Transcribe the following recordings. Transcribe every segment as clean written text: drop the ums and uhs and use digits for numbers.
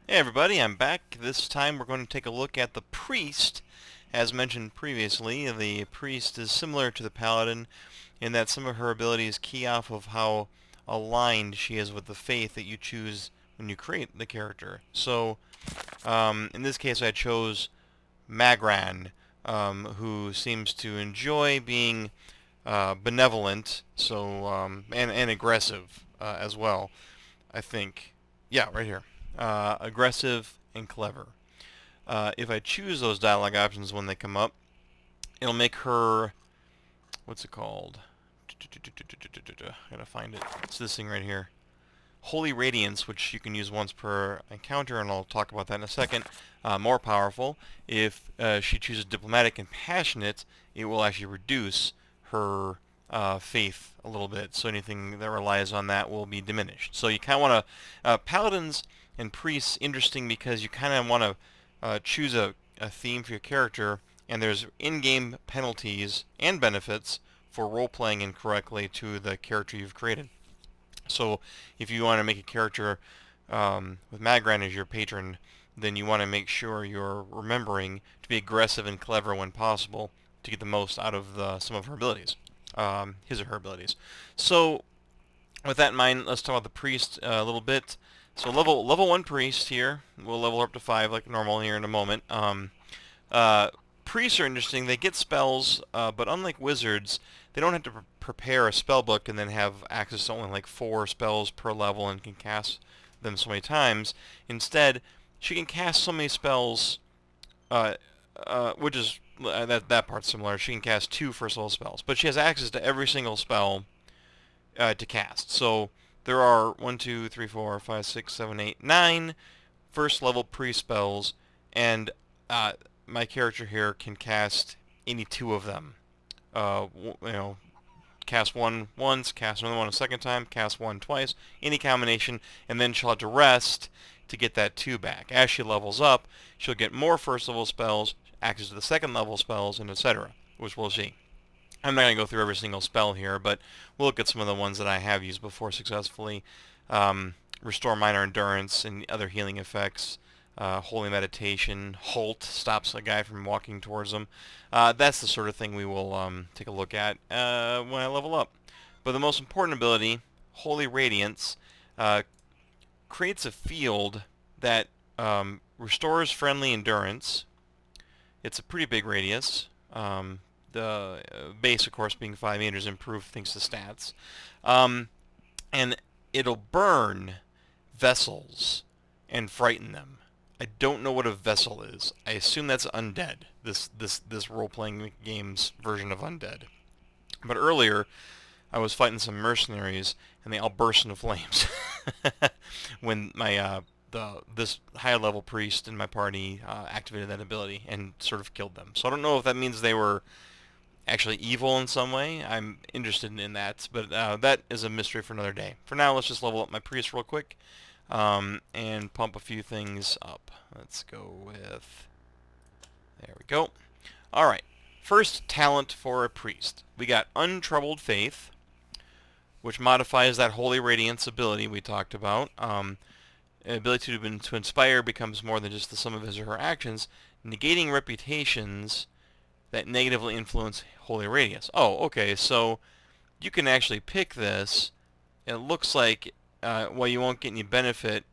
Hey everybody, I'm back. This time we're going to take a look at the Priest. As mentioned previously, the Priest is similar to the Paladin in that some of her abilities key off of how aligned she is with the faith that you choose when you create the character. So, in this case I chose Magran, who seems to enjoy being benevolent, and aggressive as well, I think. Yeah, right here. Aggressive and clever. If I choose those dialogue options when they come up, it'll make her, what's it called? I gotta find it. It's this thing right here. Holy Radiance, which you can use once per encounter, and I'll talk about that in a second, more powerful. If she chooses Diplomatic and Passionate, it will actually reduce her faith a little bit, so anything that relies on that will be diminished. So you kind of want to, Paladins and Priests, interesting because you kind of want to choose a theme for your character, and there's in-game penalties and benefits for role-playing incorrectly to the character you've created. So if you want to make a character with Magran as your patron, then you want to make sure you're remembering to be aggressive and clever when possible to get the most out of some of her abilities, his or her abilities. So with that in mind, let's talk about the priest a little bit. So level 1 priest here. We'll level up to 5 like normal here in a moment. Uh, Priests are interesting. They get spells, but unlike wizards, they don't have to prepare a spell book and then have access to only like 4 spells per level and can cast them so many times. Instead, she can cast so many spells, uh, which is that part's similar. She can cast 2 first level spells, but she has access to every single spell to cast. So there are 1, 2, 3, 4, 5, 6, 7, 8, 9 first level pre-spells, and uh, my character here can cast any 2 of them. You know, cast one once, cast another one a second time, cast one twice, any combination, and then she'll have to rest to get that 2 back. As she levels up, she'll get more first level spells, access to the second level spells, and etc., which we'll see. I'm not going to go through every single spell here, but we'll look at some of the ones that I have used before successfully. Restore Minor Endurance and other healing effects. Holy Meditation. Halt stops a guy from walking towards him. That's the sort of thing we will take a look at when I level up. But the most important ability, Holy Radiance, uh, creates a field that restores friendly endurance. It's a pretty big radius. The base, of course, being 5 meters, improved thanks to stats. Um, and it'll burn vessels and frighten them. I don't know what a vessel is. I assume that's undead. This role-playing game's version of undead. But earlier, I was fighting some mercenaries, and they all burst into flames when my this higher level priest in my party activated that ability and sort of killed them. So I don't know if that means they were actually evil in some way. I'm interested in that, but that is a mystery for another day. For now, let's just level up my priest real quick and pump a few things up. Let's go with... There we go. Alright, first talent for a priest. We got Untroubled Faith, which modifies that Holy Radiance ability we talked about. Ability to inspire becomes more than just the sum of his or her actions, negating reputations that negatively influence Holy Radiance. Oh, okay, so you can actually pick this. It looks like, well, you won't get any benefit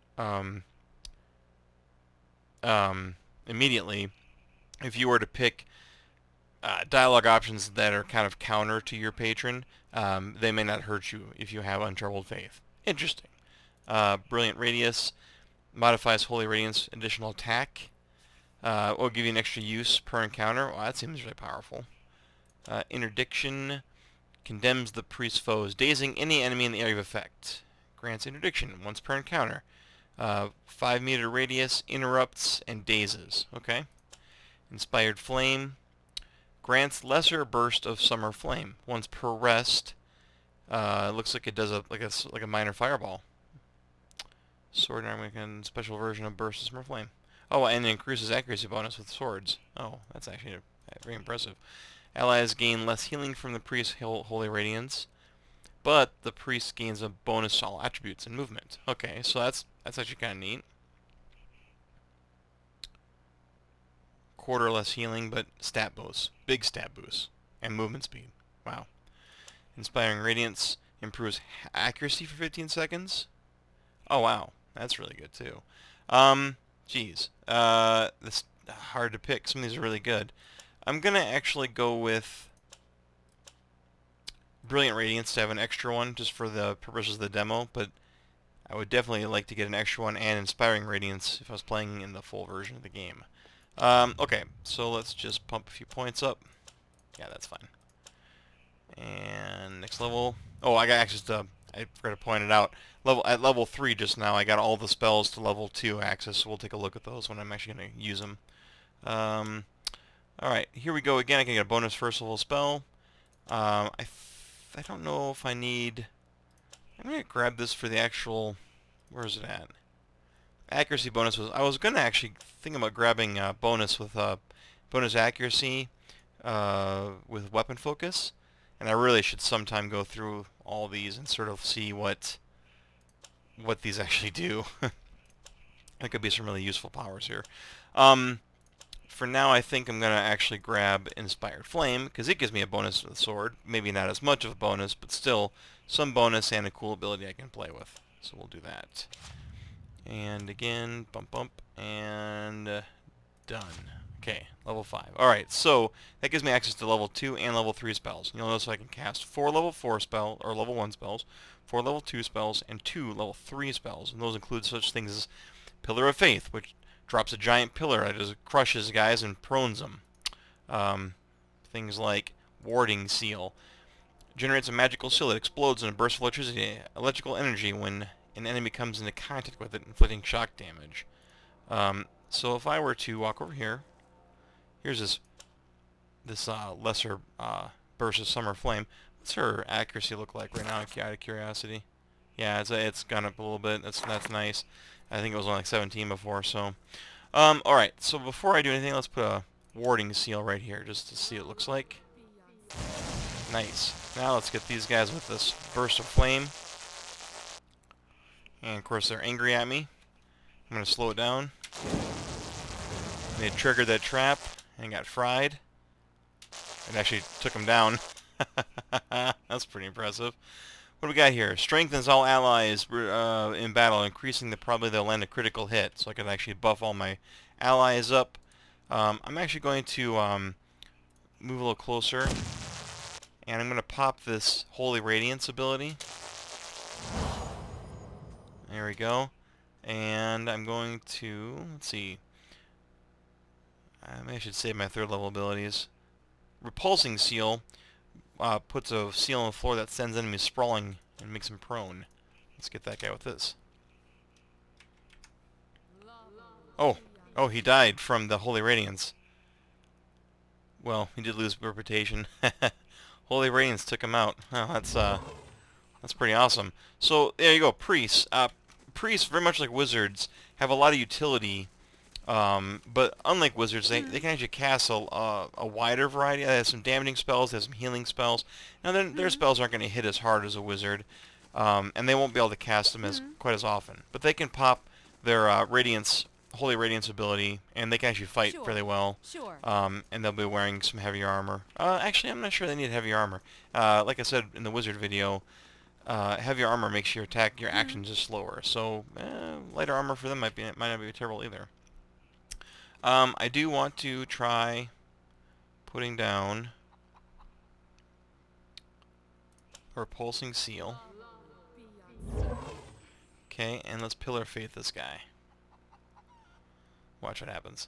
immediately if you were to pick dialogue options that are kind of counter to your patron. They may not hurt you if you have Untroubled Faith. Interesting. Brilliant Radius modifies Holy Radiance additional attack. Will give you an extra use per encounter. Well, that seems really powerful. Interdiction condemns the priest's foes, dazing any enemy in the area of effect. Grants interdiction once per encounter. 5 meter radius, interrupts, and dazes. Okay. Inspired Flame grants lesser burst of summer flame once per rest. Looks like it does like a minor fireball. Sword and arm special version of burst of summer flame. Oh, and it increases accuracy bonus with swords. Oh, that's actually very impressive. Allies gain less healing from the priest's holy radiance, but the priest gains a bonus to all attributes and movement. Okay, so that's actually kind of neat. quarter less healing, but stat boosts. Big stat boosts. And movement speed. Wow. Inspiring Radiance improves accuracy for 15 seconds. Oh, wow. That's really good, too. Geez. This hard to pick. Some of these are really good. I'm going to actually go with Brilliant Radiance to have an extra one, just for the purposes of the demo, but I would definitely like to get an extra one and Inspiring Radiance if I was playing in the full version of the game. Okay, so let's just pump a few points up. Yeah, that's fine. And next level. Oh, I got access to, I forgot to point it out. At level 3 just now, I got all the spells to level 2 access, so we'll take a look at those when I'm actually going to use them. Alright, here we go again. I can get a bonus first level spell. I don't know if I need... I'm going to grab this for the actual... Where is it at? Accuracy bonus was... I was going to actually think about grabbing a bonus with bonus accuracy with weapon focus. And I really should sometime go through all these and sort of see what these actually do. There could be some really useful powers here. For now, I think I'm going to actually grab Inspired Flame, because it gives me a bonus to the sword. Maybe not as much of a bonus, but still some bonus and a cool ability I can play with. So we'll do that. And again, bump, bump, and done. Okay, level 5. Alright, so that gives me access to level 2 and level 3 spells. You'll notice I can cast 4 level 4 spells, or level 1 spells, 4 level 2 spells, and 2 level 3 spells. And those include such things as Pillar of Faith, which drops a giant pillar that just crushes guys and prones them. Things like Warding Seal. Generates a magical seal that explodes in a burst of electrical energy when an enemy comes into contact with it, inflicting shock damage. So if I were to walk over here, here's this lesser burst of Summer Flame. What's her accuracy look like right now, out of curiosity? Yeah, it's gone up a little bit. That's nice. I think it was only like 17 before, so... Alright, so before I do anything, let's put a Warding Seal right here, just to see what it looks like. Nice. Now let's get these guys with this burst of flame. And of course they're angry at me. I'm going to slow it down. They triggered that trap and got fried. It actually took them down. That's pretty impressive. What do we got here? Strengthens all allies in battle, increasing the probability they'll land a critical hit. So I can actually buff all my allies up. I'm actually going to move a little closer. And I'm going to pop this Holy Radiance ability. There we go. And I'm going to, let's see. Maybe I should save my 3rd level abilities. Repulsing Seal puts a seal on the floor that sends enemies sprawling and makes them prone. Let's get that guy with this. Oh, he died from the Holy Radiance. Well, he did lose reputation. Holy Radiance took him out. Oh, that's pretty awesome. So there you go, priests. Priests, very much like wizards, have a lot of utility. But unlike wizards, they can actually cast a wider variety. They have some damaging spells, they have some healing spells. Now their spells aren't going to hit as hard as a wizard, and they won't be able to cast them quite as often. But they can pop their Holy Radiance ability, and they can actually fight fairly well. And they'll be wearing some heavier armor. Actually, I'm not sure they need heavy armor. Like I said in the wizard video, heavier armor makes your actions just slower. So lighter armor for them might not be terrible either. I do want to try putting down a Repulsing Seal. Okay, and let's Pillar of Faith this guy. Watch what happens.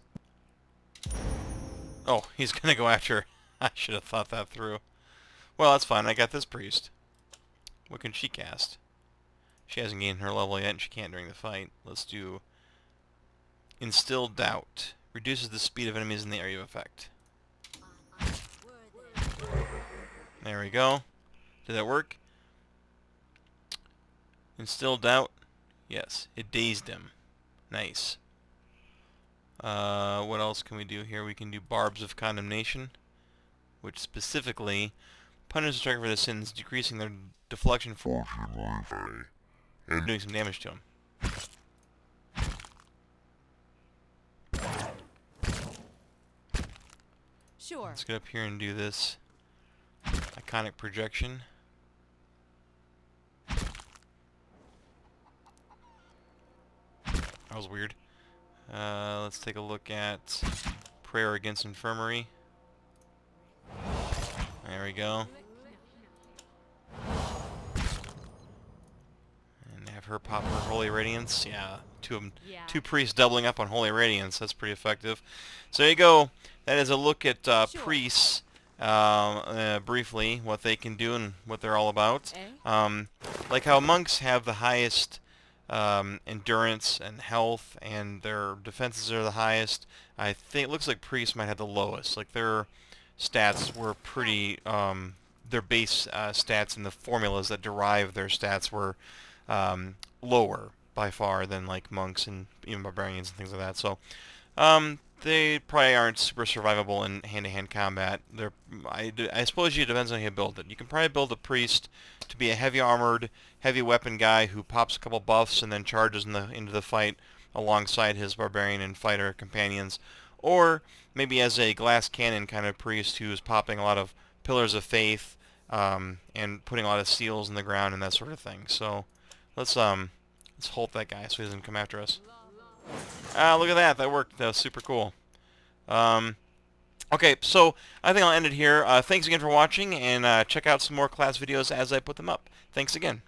Oh, he's gonna go after... I should have thought that through. Well, that's fine. I got this priest. What can she cast? She hasn't gained her level yet, and she can't during the fight. Let's do... Instill Doubt. Reduces the speed of enemies in the area of effect. There we go. Did that work? Instill Doubt. Yes, it dazed him. Nice. What else can we do here? We can do Barbs of Condemnation, which specifically punishes the striker for their sins, decreasing their deflection force and doing some damage to him. Sure. Let's get up here and do this iconic projection. That was weird. Let's take a look at Prayer Against Infirmary. There we go. And have her pop her Holy Radiance. Yeah, two priests doubling up on Holy Radiance. That's pretty effective. So there you go. That is a look at priests, briefly, what they can do and what they're all about. Like how monks have the highest endurance and health, and their defenses are the highest. I think it looks like priests might have the lowest. Like their stats were pretty, their base stats and the formulas that derive their stats were lower by far than like monks and even barbarians and things like that. So they probably aren't super survivable in hand-to-hand combat. I suppose it depends on how you build it. You can probably build a priest to be a heavy armored, heavy weapon guy who pops a couple buffs and then charges into the fight alongside his barbarian and fighter companions. Or maybe as a glass cannon kind of priest who's popping a lot of pillars of faith and putting a lot of seals in the ground and that sort of thing. So let's halt that guy so he doesn't come after us. Ah, look at that. That worked. That was super cool. Okay, so I think I'll end it here. Thanks again for watching, and check out some more class videos as I put them up. Thanks again.